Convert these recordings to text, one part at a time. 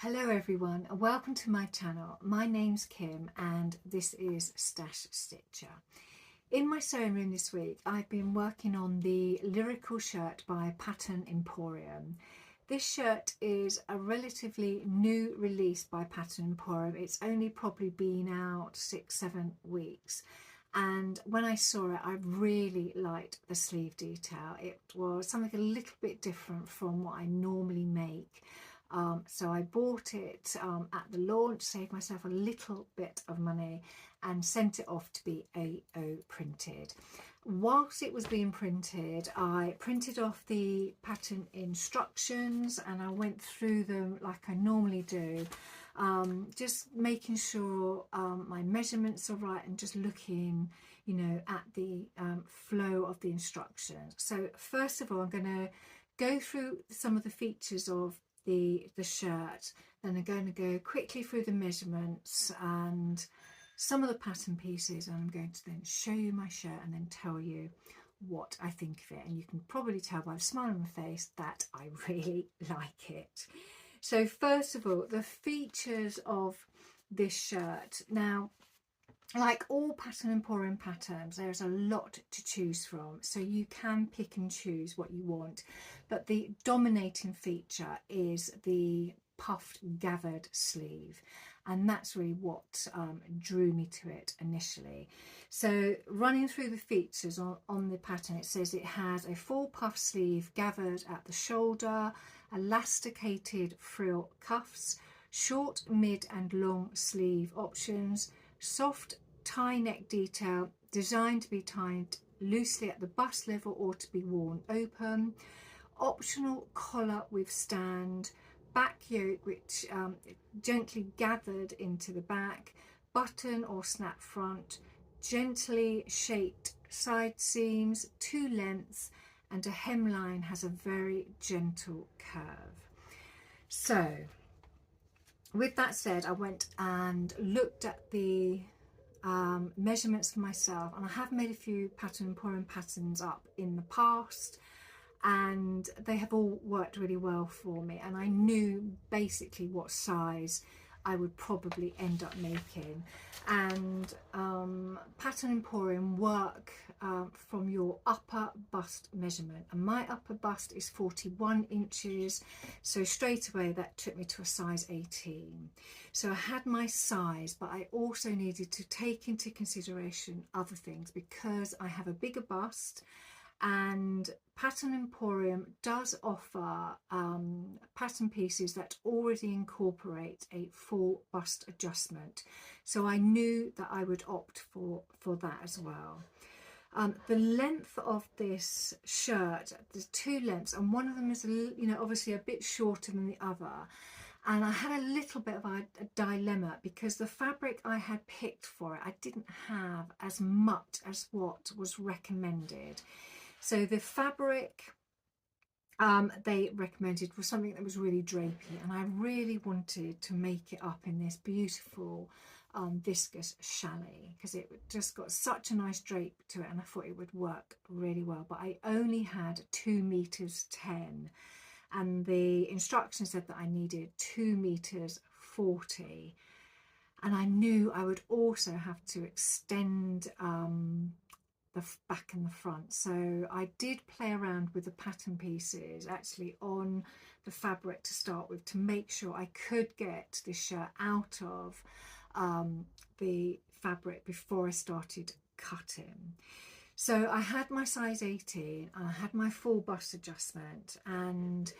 Hello everyone and welcome to my channel. My name's Kim and this is Stash Stitcher. In my sewing room this week I've been working on the Lyrical Shirt by Pattern Emporium. This shirt is a relatively new release by Pattern Emporium. It's only probably been out 6-7 weeks, and when I saw it I really liked the sleeve detail. It was something a little bit different from what I normally make. So I bought it at the launch, saved myself a little bit of money and sent it off to be AO printed. Whilst it was being printed, I printed off the pattern instructions and I went through them like I normally do, just making sure my measurements are right and just looking, you know, at the flow of the instructions. So first of all, I'm going to go through some of the features of the shirt, then I'm going to go quickly through the measurements and some of the pattern pieces, and I'm going to then show you my shirt and then tell you what I think of it. And you can probably tell by the smile on my face that I really like it. So first of all, the features of this shirt. Now, like all Pattern Emporium patterns, there's a lot to choose from, so you can pick and choose what you want, but the dominating feature is the puffed gathered sleeve, and that's really what drew me to it initially. So running through the features on the pattern, it says it has a full puff sleeve gathered at the shoulder, elasticated frill cuffs, short, mid and long sleeve options, soft tie neck detail designed to be tied loosely at the bust level or to be worn open, optional collar with stand, back yoke which gently gathered into the back, button or snap front, gently shaped side seams, 2 lengths, and a hemline has a very gentle curve. So with that said, I went and looked at the measurements for myself, and I have made a few Pattern Emporium patterns up in the past and they have all worked really well for me, and I knew basically what size I would probably end up making. And Pattern Emporium work from your upper bust measurement, and my upper bust is 41 inches, so straight away that took me to a size 18. So I had my size, but I also needed to take into consideration other things because I have a bigger bust, and Pattern Emporium does offer pattern pieces that already incorporate a full bust adjustment, so I knew that I would opt for that as well. The length of this shirt, there's 2 lengths, and one of them is, you know, obviously a bit shorter than the other, and I had a little bit of a dilemma because the fabric I had picked for it, I didn't have as much as what was recommended. So the fabric they recommended was something that was really drapey, and I really wanted to make it up in this beautiful viscose chalet because it just got such a nice drape to it, and I thought it would work really well. But I only had 2 meters 10, and the instructions said that I needed 2 meters 40, and I knew I would also have to extend the back and the front. So I did play around with the pattern pieces actually on the fabric to start with to make sure I could get this shirt out of the fabric before I started cutting. So I had my size 18, I had my full bust adjustment, and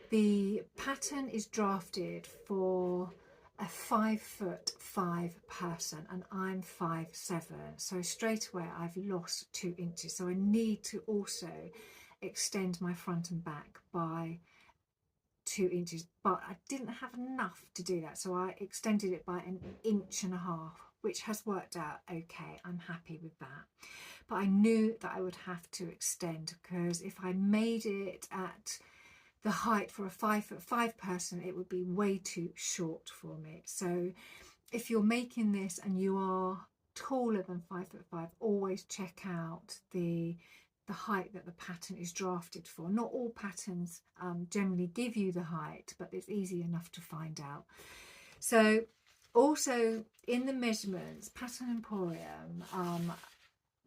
the pattern is drafted for a 5'5" person, and I'm 5'7", so straight away I've lost 2 inches. So I need to also extend my front and back by 2 inches, but I didn't have enough to do that, so I extended it by 1.5 inches, which has worked out okay. I'm happy with that, but I knew that I would have to extend because if I made it at the height for a 5'5" person, it would be way too short for me. So if you're making this and you are taller than 5'5", always check out the the height that the pattern is drafted for. Not all patterns generally give you the height, but it's easy enough to find out. So also in the measurements, Pattern Emporium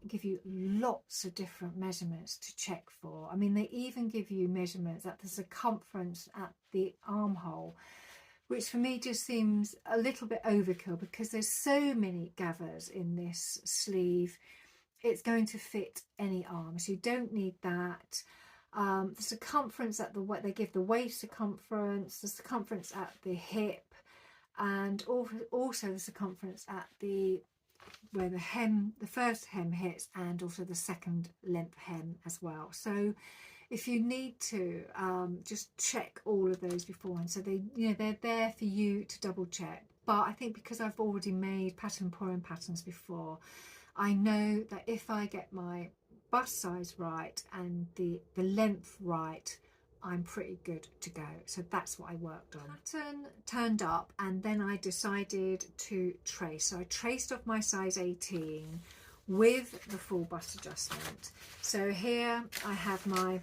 give you lots of different measurements to check for. I mean, they even give you measurements at the circumference at the armhole, which for me just seems a little bit overkill because there's so many gathers in this sleeve. It's going to fit any arm, so you don't need that. The circumference at the, they give the waist circumference, the circumference at the hip, and also the circumference at the where the hem, the first hem hits, and also the second length hem as well. So if you need to, just check all of those beforehand. So they, you know, they're there for you to double check. But I think because I've already made Pattern Emporium patterns before, I know that if I get my bust size right and the length right, I'm pretty good to go. So that's what I worked on. Pattern turned up, and then I decided to trace. So I traced off my size 18 with the full bust adjustment. So here I have my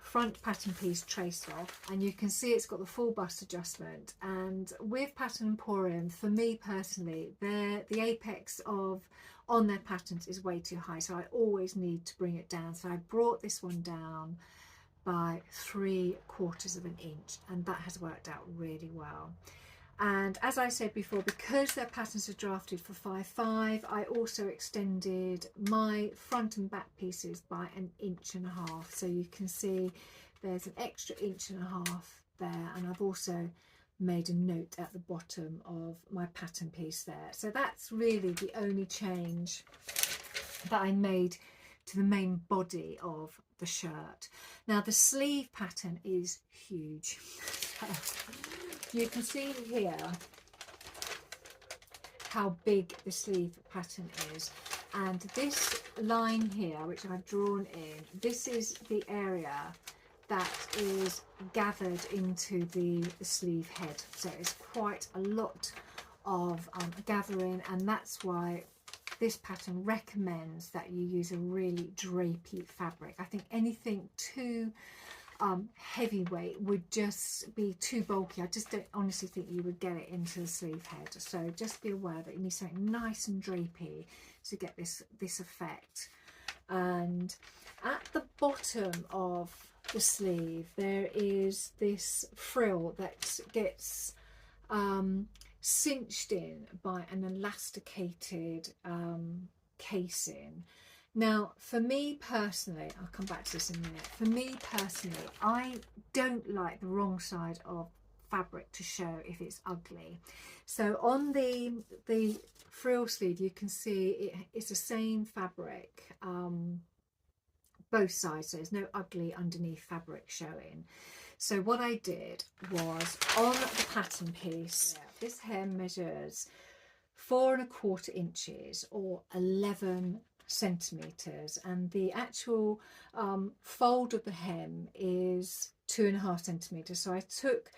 front pattern piece traced off, and you can see it's got the full bust adjustment. And with Pattern Emporium, for me personally, the apex of on their patterns is way too high, so I always need to bring it down. So I brought this one down by 3/4 of an inch, and that has worked out really well. And as I said before, because their patterns are drafted for 5/5, I also extended my front and back pieces by 1.5 inches. So you can see there's an extra 1.5 inches there, and I've also made a note at the bottom of my pattern piece there. So that's really the only change that I made to the main body of the shirt. Now the sleeve pattern is huge. You can see here how big the sleeve pattern is, and this line here, which I've drawn in, this is the area that is gathered into the sleeve head. So it's quite a lot of gathering, and that's why this pattern recommends that you use a really drapey fabric. I think anything too heavyweight would just be too bulky. I just don't honestly think you would get it into the sleeve head. So just be aware that you need something nice and drapey to get this effect. And at the bottom of the sleeve there is this frill that gets cinched in by an elasticated casing. Now for me personally, I'll come back to this in a minute, for me personally, I don't like the wrong side of fabric to show if it's ugly. So on the frill sleeve you can see it's the same fabric, both sides, so there's no ugly underneath fabric showing. So what I did was, on the pattern piece, this hem measures 4¼ inches or 11 centimeters, and the actual fold of the hem is 2½ centimeters. So I took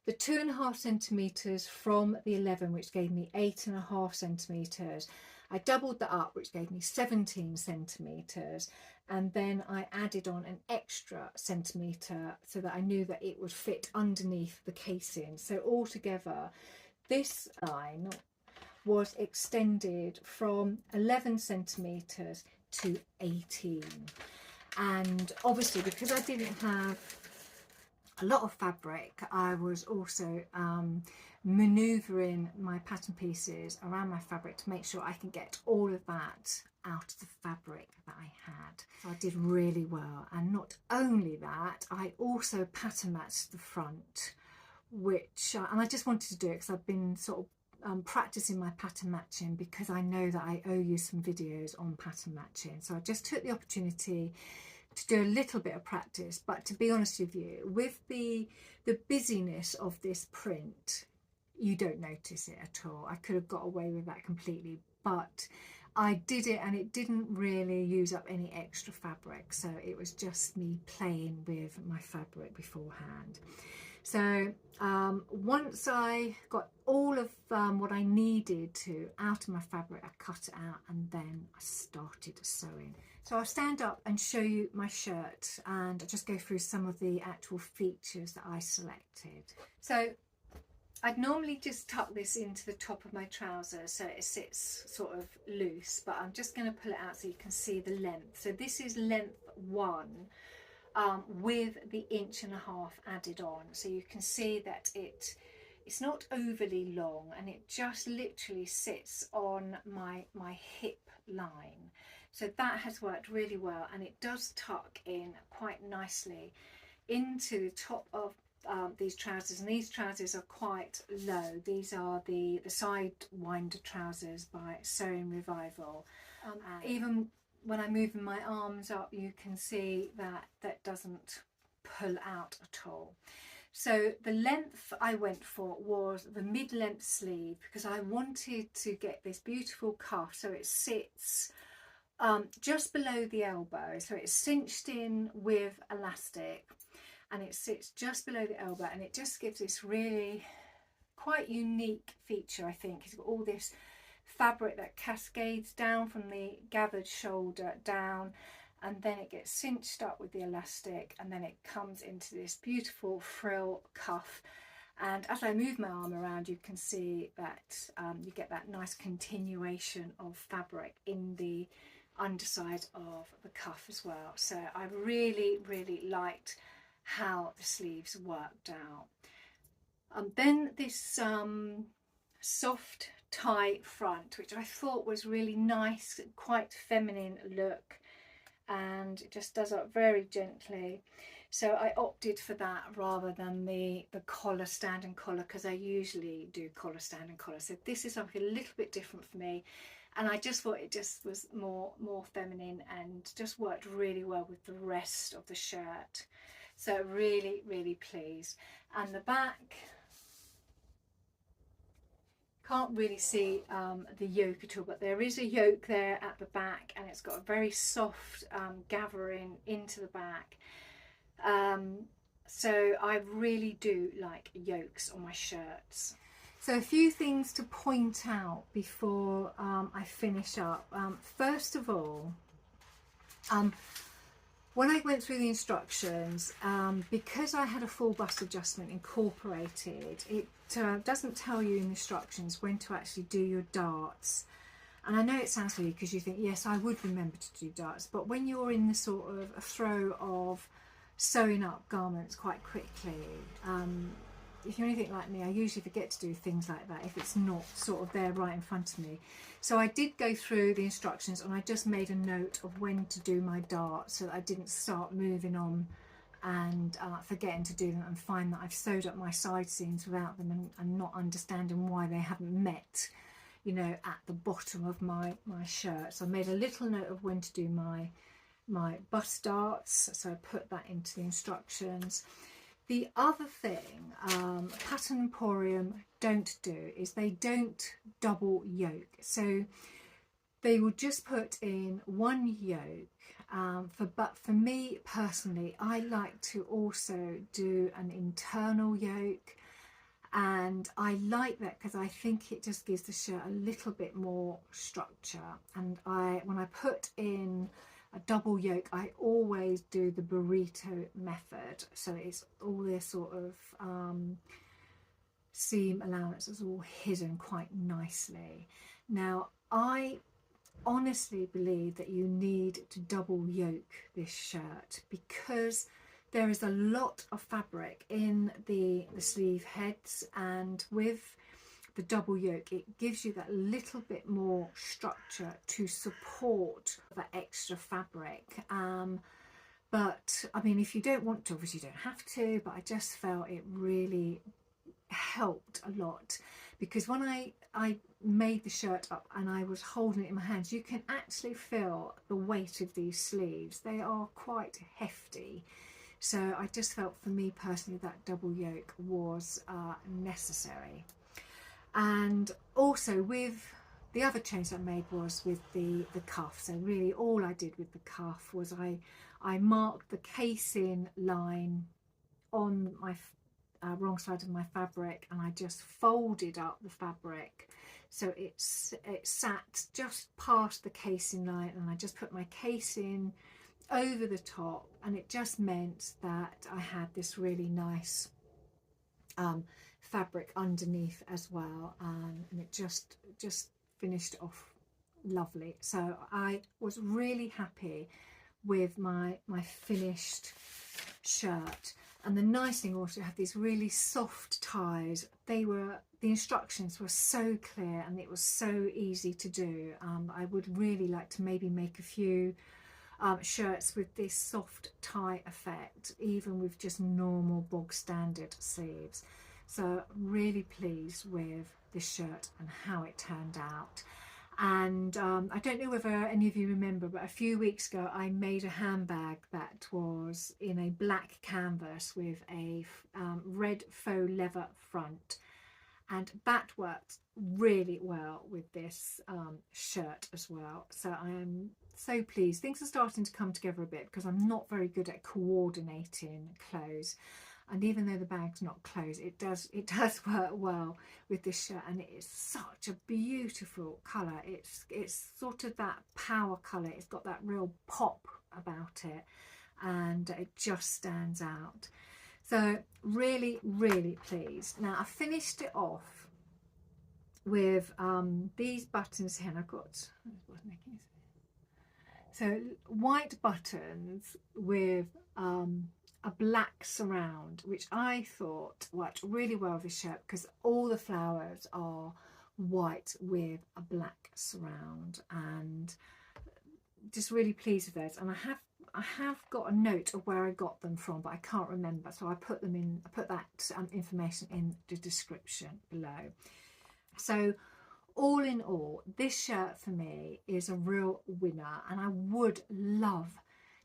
the 2½ centimeters from the 11, which gave me 8½ centimeters. I doubled that up, which gave me 17 centimeters, and then I added on an extra centimetre so that I knew that it would fit underneath the casing. So altogether this line was extended from 11 centimetres to 18. And obviously because I didn't have a lot of fabric, I was also manoeuvring my pattern pieces around my fabric to make sure I can get all of that out of the fabric that I had. So I did really well. And not only that, I also pattern matched the front, which and I just wanted to do it because I've been sort of practicing my pattern matching, because I know that I owe you some videos on pattern matching. So I just took the opportunity to do a little bit of practice. But to be honest with you, with the busyness of this print, you don't notice it at all. I could have got away with that completely, but I did it and it didn't really use up any extra fabric. So it was just me playing with my fabric beforehand. So once I got all of what I needed to out of my fabric, I cut it out and then I started sewing. So I'll stand up and show you my shirt, and I'll just go through some of the actual features that I selected. So I'd normally just tuck this into the top of my trousers so it sits sort of loose, but I'm just going to pull it out so you can see the length. So this is length 1 with the 1.5 inches added on, so you can see that it's not overly long and it just literally sits on my hip line. So that has worked really well, and it does tuck in quite nicely into the top of these trousers, and these trousers are quite low. These are the Sidewinder trousers by Sewing Revival. Even when I'm moving my arms up, you can see that that doesn't pull out at all. So the length I went for was the mid-length sleeve, because I wanted to get this beautiful cuff so it sits just below the elbow, so it's cinched in with elastic and it sits just below the elbow, and it just gives this really quite unique feature. I think it's got all this fabric that cascades down from the gathered shoulder down, and then it gets cinched up with the elastic, and then it comes into this beautiful frill cuff. And as I move my arm around, you can see that you get that nice continuation of fabric in the underside of the cuff as well. So I really liked how the sleeves worked out. Then this soft tie front, which I thought was really nice, quite feminine look, and it just does up very gently. So I opted for that rather than the collar, standing collar, because I usually do collar, standing collar. So this is something a little bit different for me, and I just thought it just was more feminine and just worked really well with the rest of the shirt. So really pleased. And the back, can't really see the yoke at all, but there is a yoke there at the back, and it's got a very soft gathering into the back. So I really do like yokes on my shirts. So a few things to point out before I finish up. First of all, when I went through the instructions, because I had a full bust adjustment incorporated, it doesn't tell you in the instructions when to actually do your darts. And I know it sounds silly because you think, yes, I would remember to do darts, but when you're in the sort of a throw of sewing up garments quite quickly, if you're anything like me, I usually forget to do things like that if it's not sort of there right in front of me. So I did go through the instructions, and I just made a note of when to do my darts so that I didn't start moving on and forgetting to do them and find that I've sewed up my side seams without them and not understanding why they haven't met, you know, at the bottom of my shirt. So I made a little note of when to do my bust darts, so I put that into the instructions. The other thing Pattern Emporium don't do is they don't double yoke. So they will just put in one yoke. But for me personally, I like to also do an internal yoke, and I like that because I think it just gives the shirt a little bit more structure. And when I put in a double yoke, I always do the burrito method, so it's all this sort of seam allowance is all hidden quite nicely. Now I honestly believe that you need to double yoke this shirt because there is a lot of fabric in the sleeve heads, and with the double yoke it gives you that little bit more structure to support that extra fabric. But I mean, if you don't want to, obviously you don't have to, but I just felt it really helped a lot, because when I made the shirt up and I was holding it in my hands, you can actually feel the weight of these sleeves. They are quite hefty. So I just felt, for me personally, that double yoke was necessary. And also with the other change I made was with the cuff. So really all I did with the cuff was I marked the casing line on my wrong side of my fabric, and I just folded up the fabric so it sat just past the casing line, and I just put my casing over the top, and it just meant that I had this really nice fabric underneath as well, and it just finished off lovely. So I was really happy with my finished shirt. And the nice thing also, had these really soft ties. The instructions were so clear and it was so easy to do. I would really like to maybe make a few shirts with this soft tie effect, even with just normal bog standard sleeves. So really pleased with this shirt and how it turned out. And I don't know whether any of you remember, but a few weeks ago I made a handbag that was in a black canvas with a red faux leather front, and that worked really well with this shirt as well. So I am so pleased. Things are starting to come together a bit because I'm not very good at coordinating clothes. And even though the bag's not closed, it does work well with this shirt, and it is such a beautiful colour. It's sort of that power colour. It's got that real pop about it, and it just stands out. So really, really pleased. Now I finished it off with these buttons here, and I've got so white buttons with a black surround, which I thought worked really well with this shirt because all the flowers are white with a black surround, and just really pleased with those. And I have got a note of where I got them from, but I can't remember, so I put that information in the description below. So all in all, this shirt for me is a real winner, and I would love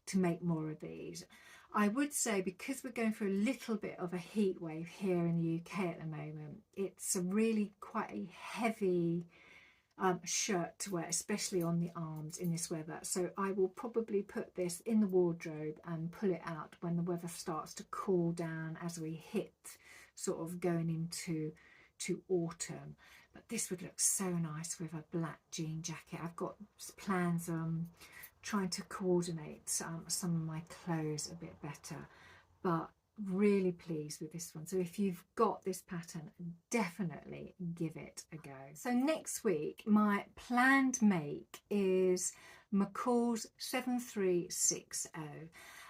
to make more of these. I would say, because we're going through a little bit of a heat wave here in the UK at the moment, it's a really quite a heavy shirt to wear, especially on the arms in this weather. So I will probably put this in the wardrobe and pull it out when the weather starts to cool down, as we hit sort of going into autumn. But this would look so nice with a black jean jacket. I've got plans trying to coordinate some of my clothes a bit better, but really pleased with this one. So if you've got this pattern, definitely give it a go. So next week my planned make is McCall's 7360,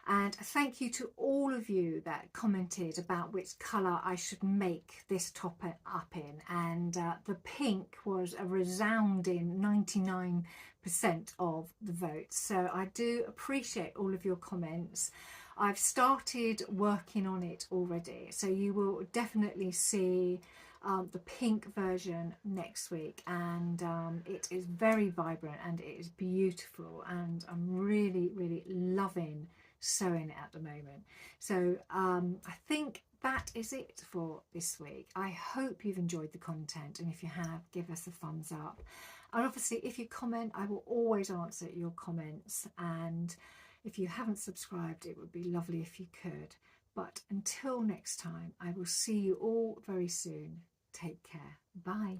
and thank you to all of you that commented about which colour I should make this top up in, and the pink was a resounding 99% of the votes. So I do appreciate all of your comments. I've started working on it already, so you will definitely see the pink version next week, and it is very vibrant and it is beautiful, and I'm really, really loving sewing it at the moment. So I think that is it for this week. I hope you've enjoyed the content, and if you have, give us a thumbs up. And obviously if you comment, I will always answer your comments, and if you haven't subscribed, it would be lovely if you could. But until next time, I will see you all very soon. Take care. Bye.